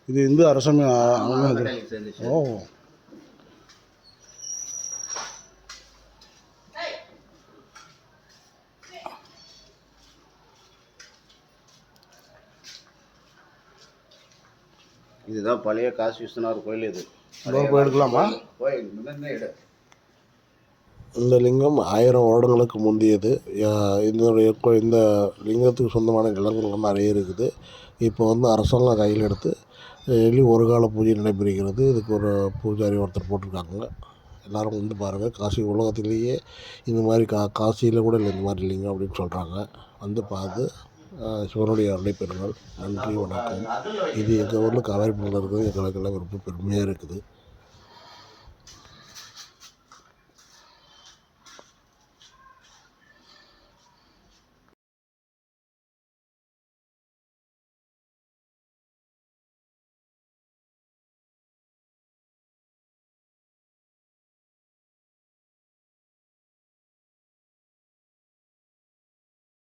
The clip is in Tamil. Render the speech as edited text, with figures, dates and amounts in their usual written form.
இது இந்து அரசன் ஓ. இதுதான் பழைய காசி விஸ்வநாதர் கோயில். இது போய் எடுக்கலாமா? இந்த லிங்கம் 1000 வருடங்களுக்கு முந்தியது. இந்த லிங்கத்துக்கு சொந்தமான நிலங்கள் நிறைய இருக்குது. இப்போ அரசாங்கம் கையில் எடுத்து டெய்லி ஒரு கால பூஜை நடைபெறுகிறது. இதுக்கு ஒரு பூஜாரி ஒருத்தர் போட்டிருக்காங்க. எல்லோரும் பாருங்கள். காசி உலகத்திலேயே இந்த மாதிரி காசியில் கூட இல்லை இந்த மாதிரி லிங்கம் அப்படின்னு சொல்கிறாங்க. பார்த்து சிவனுடைய அருளை பெறுங்கள். நன்றி, வணக்கம். இது எங்கள் ஊரில் காவேரிப்பட்டில் இருக்கிறது எங்களுக்கெல்லாம் ரொம்ப பெருமையாக இருக்குது.